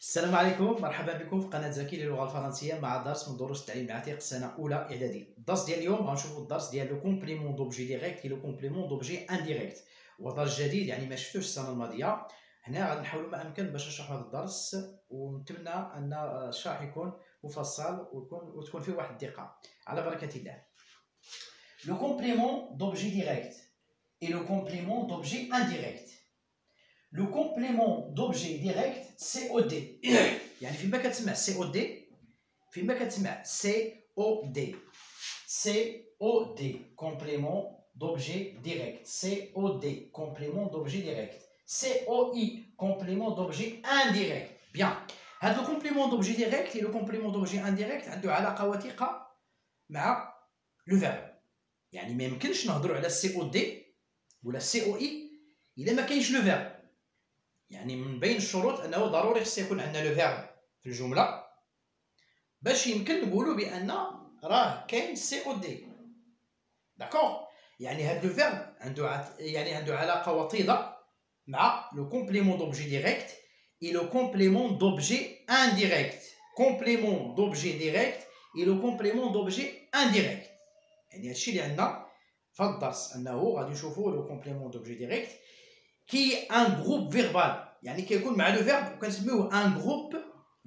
السلام عليكم، مرحبا بكم في قناة زكي للغة الفرنسية مع درس من دروس التعليم العتيق سنة أولى إعدادي. الدرس ديال اليوم غنشوفوا الدرس ديال لو كومبليمون دوبجي ديريكت لو كومبليمون دوبجي انديريكت، هو درس جديد يعني ما شفتوش السنة الماضية. هنا غادي نحاولوا ما أمكن باش نشرحوا هذا الدرس، ونتمنى أن الشرح يكون مفصل وتكون فيه واحد الدقة. على بركة الله. لو كومبليمون دوبجي ديريكت et le complément d'objet indirect. Le complément d'objet direct COD يعني فيما كتسمع COD فيما كتسمع COD complément d'objet direct COD complément d'objet direct COI complément d'objet indirect. Bien, هذا le complément d'objet direct et le complément d'objet indirect عنده علاقة وثيقة مع le verbe. يعني ما يمكنش نهضروا على COD ولا COI إلا ما كاينش لو فيرب. يعني من بين الشروط أنه ضروري خص يكون عندنا لو فيرب في الجملة باش يمكن نقولوا بأن راه كاين COD. داكوغ، يعني هاد لو فيرب عنده علاقة وطيدة مع لو كومبليمون دوبجي ديريكت et le complément d'objet indirect. complément d'objet direct et le complément d'objet indirect. يعني هادشي اللي عندنا في الدرس، انه غادي نشوفوا لو كومبليمون دوبجي ديريكت كي ان جروب فيربال، يعني كيكون مع لو فيرب وكنسميوه ان جروب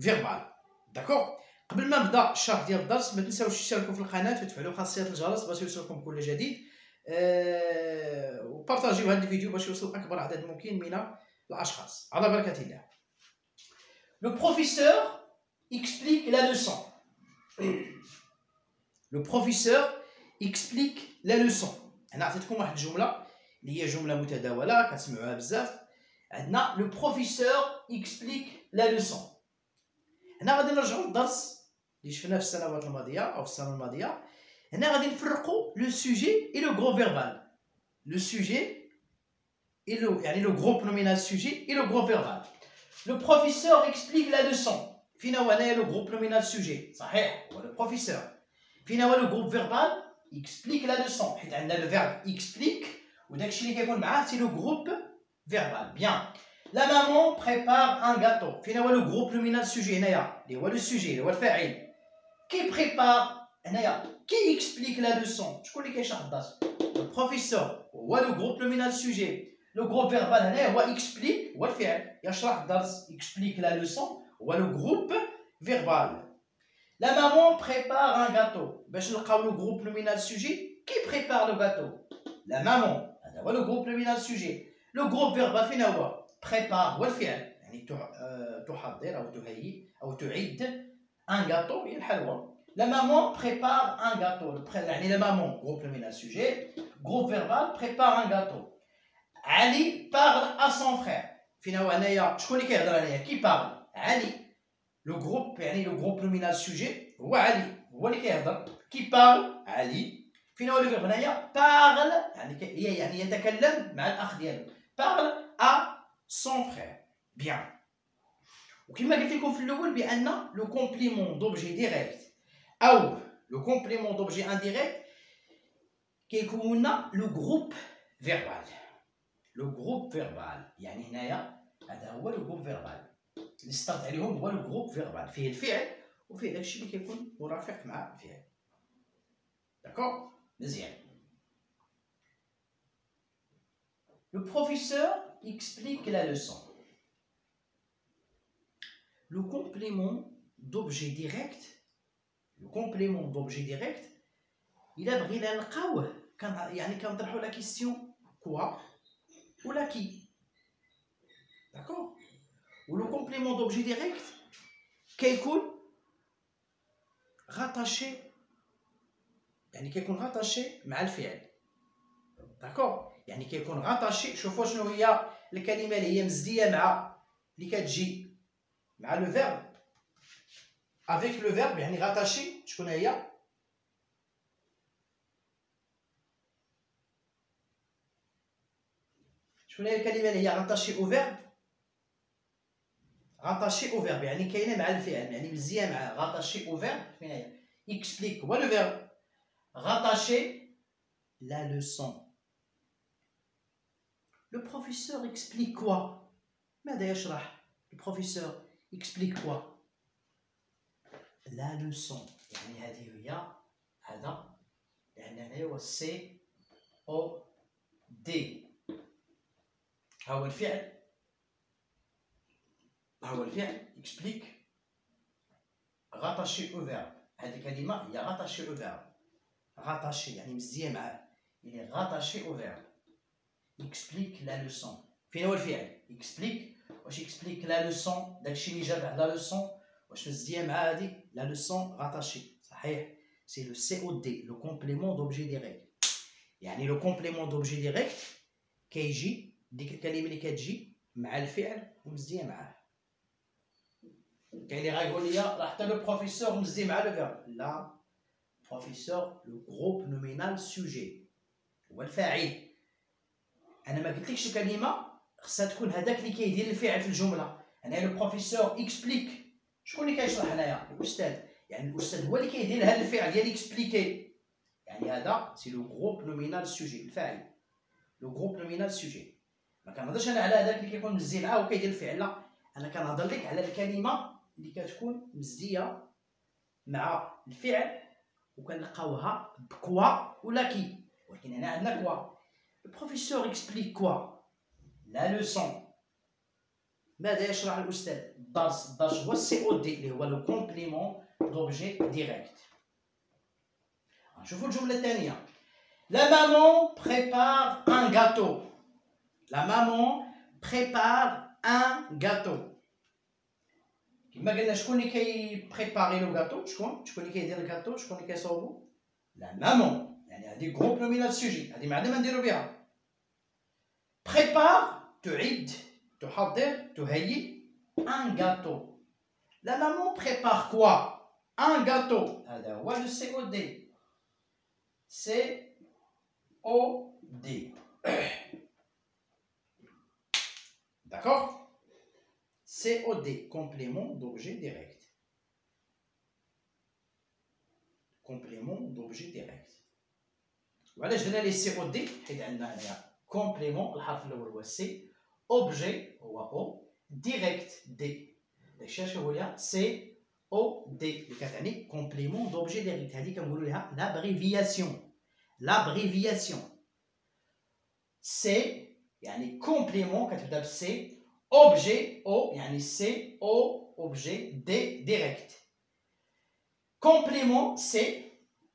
فيربال. داكوغ، قبل ما نبدا الشرح ديال الدرس ما تنساوش تشتركوا في القناه وتفعلوا خاصيه الجرس باش يوصلكم كل جديد، وبارطاجيو هذا الفيديو باش يوصل اكبر عدد ممكن من الاشخاص. على بركه الله. لو بروفيسور explique la leçon. Le professeur explique la leçon. أنا عطيتكم واحد الجملة اللي هي جملة متداولة كتسمعوها بزاف. عندنا لو بروفيسور explique la leçon. هنا غادي نرجعوا للدرس اللي شفناه في السنوات الماضية أو في السنة الماضية. هنا غادي نفرقوا لو سوجي et le gros verbal. Le sujet et يعني le gros nominal sujet et le gros verbal. Le professeur explique la leçon. فينا هو هنايا le gros nominal sujet صحيح هو le professeur. فينا هو le groupe verbal explique la leçon حيت عندنا le verbe explique وداكشي اللي كيكون معاه سي le groupe verbal. Bien. La maman prépare un gâteau. فينا هو le groupe nominal sujet هنايا اللي هو le sujet اللي هو الفاعل. Qui prépare هنايا qui explique la leçon؟ شكون اللي كيشرح الدرس؟ le professeur هو le groupe nominal sujet. le groupe verbal هنايا هو explique هو الفعل يشرح الدرس explique la leçon هو le groupe verbal. La maman prépare un gâteau. باش نلقاو لو جروب نومينال سوجي كي بريبار لو غاتو؟ لا مامون، هذا هو لو جروب نومينال سوجي. لو جروب فيربال فين هو؟ بريبار هو الفعل، يعني تحضر او تهيئ او تعد ان غاتو هي الحلوى. لا مامون بريبار ان غاتو، يعني لا مامون جروب نومينال سوجي، جروب فيربال بريبار ان غاتو. علي بارل ا سون فرير. فين هو هنايا شكون اللي كيهضر هنايا؟ كي بارل؟ علي. لو جروب يعني لو جروب نومينال سوجي هو علي، هو اللي كيهضر. كي بارل علي. فين هو لو فيرب هنايا؟ بارل يعني يتكلم مع الاخ ديالو. بارل ا سون فرير. بيان. وكما قلت لكم في الاول بان لو كومبليمون دوبجي ديريكت او لو كومبليمون دوبجي انديريكت كيكون لو جروب فيربال. لو جروب فيربال يعني هنايا هذا هو لو جروب فيربال اللي ستارت عليهم هو الجروب فيربال، فيه الفعل وفيه داكشي اللي كيكون مرافق مع الفعل. داكوغ، مزيان. Le professeur explique la leçon. Le complément d'objet direct, إلا بغينا نلقاوه يعني كنطرحوا لا كيسيون كوا ولا كي. داكوغ. و لو كومبليمون دوبجي ديريكت كيكون غاتاشي، يعني كيكون غاتاشي مع الفعل. داكوغ، يعني كيكون غاتاشي. شوفوا شنو هي الكلمه اللي هي مزديه مع اللي كتجي مع لو فيرب افيك لو فيرب يعني غاتاشي. شكون هي؟ شكون هي الكلمه اللي هي غاتاشي او فيرب؟ غاتاشي او فيرب يعني كاينه مع الفعل، يعني مزيه مع غاتاشي او فيرب. فين هي؟ اكسبليك هو لو فيرب. غاتاشي لا لوسون. Le professeur explique quoi؟ ماذا يشرح؟ Le professeur explique quoi? La leçon. يعني هذه هي هذا لأن هنا هو سي او دي. ها هو الفعل explique rattaché au verbe. هذه الكلمة هي rattaché au verbe. rattaché يعني مزيان معاه. il est rattaché au verbe. explique la leçon. فين هو الفعل؟ explique. واش explique la leçon داكشي اللي جا بعد la leçon واش مزيان مع هذه la leçon rattachée. صحيح. c'est le COD, le complément d'objet direct. يعني le complément d'objet direct كيجي ديك الكلمة اللي كتجي مع الفعل ومزيان معاه. كاين اللي غايقول لي راه حتى لو بروفيسور مزيان مع لو فيرب. لا، بروفيسور لو غروب نومينال سوجي هو الفاعل. انا ما قلتلكش الكلمه خصها تكون هذاك اللي كيدير الفعل في الجمله. انا لو بروفيسور اكسبليك، شكون اللي كيشرح هنايا؟ الاستاذ. يعني الاستاذ هو اللي كيدير هذا الفعل ديال اكسبليكي. يعني هذا سي لو غروب نومينال سوجي، الفاعل. لو غروب نومينال سوجي. ما كنهضرش انا على هذاك اللي كيكون مزيان معاه وكيدير الفعل، لا، انا كنهضر لك على الكلمه اللي كتكون مزيه مع الفعل وكنلقاوها بكوا ولا كي. ولكن هنا عندنا كوا. البروفيسور اكسبليك كوا؟ لا لوسون. ماذا يشرح الاستاذ؟ الدرس. الدرس هو السي او دي اللي هو لو كومبليمون دوبجي ديريكت. نشوفوا الجمله الثانيه. La maman prépare un gâteau. La maman prépare un gâteau. كما قلنا شكون اللي كيبريباري لو غاتو؟ شكون اللي كيدير الغاتو؟ شكون اللي كيصاوبو؟ لا مامون. يعني هذه غروب نومينال سوجي، هذه ما عندنا ما نديرو بها. بريبار تعد، تحضر، تهيئ ان غاتو. لا مامون بريبار كوا؟ ان غاتو. هذا هو لو سي او دي. سي او دي. D'accord? COD, complément d'objet direct. Complément d'objet direct. وعلاش درنا لي سي او دي؟ حيت عندنا هنايا كومبليمون، الحرف الاول هو سي، اوبجي هو او، ديريكت دي. داكشي اش هو ليها سي او دي اللي كتعني كومبليمون دوبجي ديريكت. هذه كنقولوا لها لابريفياسيون. لابريفياسيون. سي يعني كومبليمون كتبدا بالسي، objet O يعني C O objet D direct. Complément C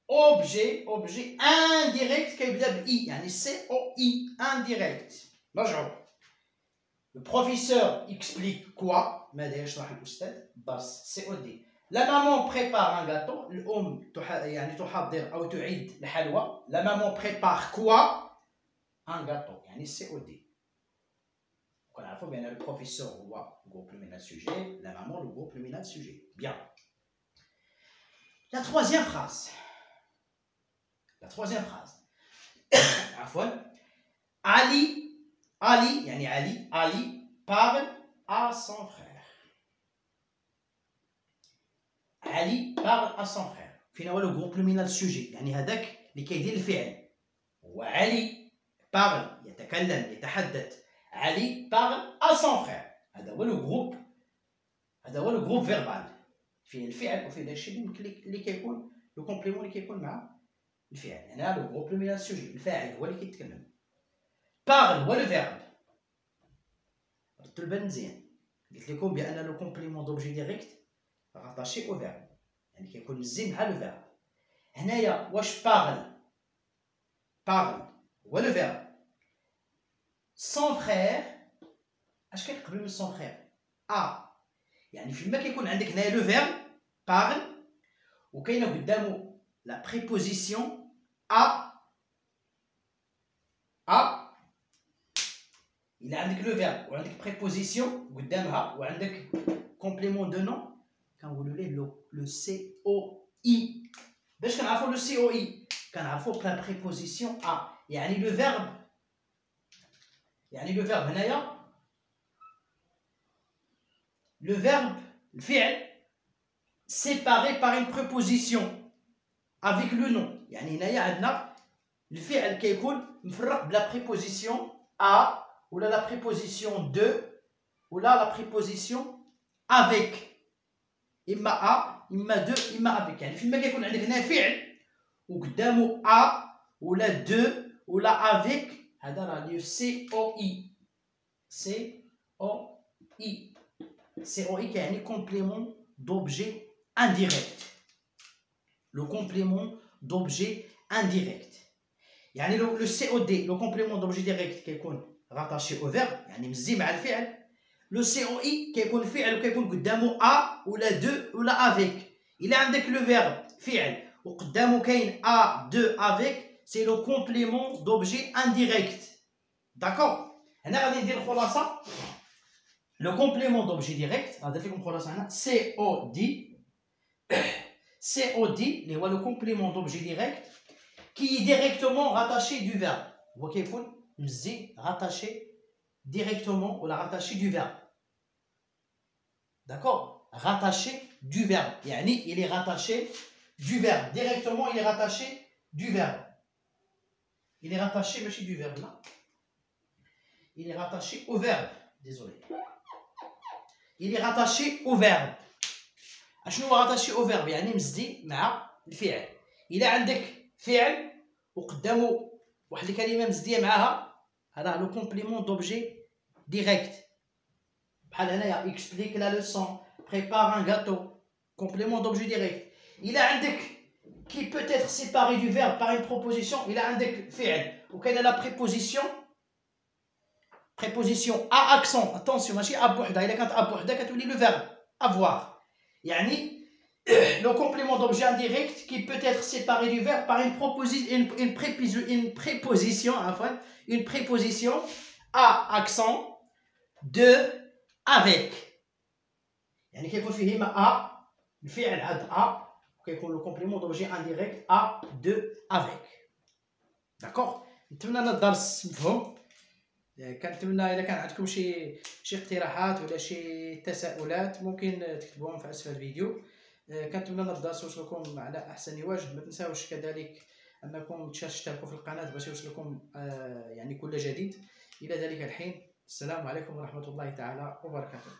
objet indirect كيبدا ب I يعني C O I indirect. نرجعوا. Le professeur explique quoi؟ ماذا يشرح الأستاذ؟ درس C O D. La maman prépare un gâteau. الأم يعني تحضر أو تعد الحلوى. La maman prépare quoi؟ Un gâteau يعني C O D. كنعرفوا بان لو بروفيسور هو groupe nominal sujet, la maman le groupe nominal sujet. Bien. La troisième phrase. عفوا. Ali يعني Ali parle à son frère. Ali parle à son frère. فين هو لو groupe nominal sujet؟ يعني هذاك اللي كيدير الفعل هو علي. parle يتكلم يتحدث. Ali parle à son frère. هذا هو لو جروب فيربال. فيه الفعل وفيه داكشي اللي كيكون لو كومبليمون اللي كيكون مع الفعل. هنا لو جروب نومينال سوجي، الفاعل هو اللي كيتكلم. بارل هو لو فيرب. ردوا البال مزيان. قلت لكم بان لو كومبليمون دوبجي ديريكت راتاشي او فيرب، يعني كيكون مزيان مع لو فيرب. هنايا واش بارل هو لو فيرب. son frère اش كاين قبل من son frère؟ يعني فيما كيكون عندك هنايا لو فيرب بارل وكاينه قدامه لا بريبوزيسيون ا. الا عندك لو فيرب وعندك بريبوزيسيون قدامها وعندك كومبليمون دو نون كنقولوا ليه لو سي او اي. باش كنعرفوا لو سي او اي؟ كنعرفوا بلا بريبوزيسيون ا. يعني لو فيرب هنايا le verbe الفعل séparé par une préposition avec le nom. يعني هنايا عندنا الفعل كيكون مفرق بلا préposition a ولا لا préposition de ولا لا préposition avec اما ا اما دو اما افيك. يعني فيما كيكون عندك هنا فعل وقدامه ا ولا دو ولا افيك، هذا راه لي سي او اي. سي او اي، سي او اي كيعني كومبليمون دوبجي انديريكت. لو كومبليمون دوبجي انديريكت يعني لو سي او دي لو كومبليمون دوبجي ديريكت كيكون راتاشي او فيرب يعني مزي مع الفعل. لو سي او اي كيكون فعل وكيكون قدامه ا ولا دو ولا افيك. الا عندك لو فيرب فعل وقدامه كاين ا دو افيك، سي لو كومبليمون دوبجي انديريكت. داكور. هنا غادي ندير الخلاصه. لو كومبليمون دوبجي ديريكت درت لكم خلاصه هنا سي او دي. سي او دي اللي هو لو كومبليمون دوبجي ديريكت qui est directement rattaché du verbe. هو كيكون مزي rattaché directement ou la rattaché du verbe. D'accord? Rattaché du verbe. يعني il est rattaché du verbe. Directement il est rattaché du verbe. Il est rattaché ماشي du verbe là. Il est rattaché au verbe. Désolé. Il est rattaché au verbe. اشنو هو rattaché au verbe؟ يعني مزي مع الفعل. إلا عندك فعل وقدامه واحد الكلمه مزديه معاها، هذا لو كومبليمون دوبجي ديريكت. بحال هنايا اكسبليك لا لوسون، بريبار ان غاتو، كومبليمون دوبجي ديريكت. الا عندك كي بوتيتر سيباري دو فيرب بار اون بروبوزيسيون، الا عندك فعل وكاينه لا بريبوزيسيون، بريبوزيسيون ا اكسون، اتونسيون ماشي ا بوحدها، الا كانت ا بوحدها كتولي لو فيرب افوار. يعني le complément d'objet indirect qui peut être séparé du verbe par une préposition à accent de avec. يعني كيكون فيه إما à الفعل عاد à وكيكون le complément d'objet indirect à de avec. داكوغ. نتمنى ان الدرس مفهوم. كنتمنى الا كان عندكم شي اقتراحات ولا شي تساؤلات ممكن تكتبوهم في اسفل الفيديو. كنتمنى ان الدرس يوصلكم على احسن وجه. ما تنساوش كذلك انكم تشتركوا في القناه باش يوصلكم يعني كل جديد. الى ذلك الحين السلام عليكم ورحمه الله تعالى وبركاته.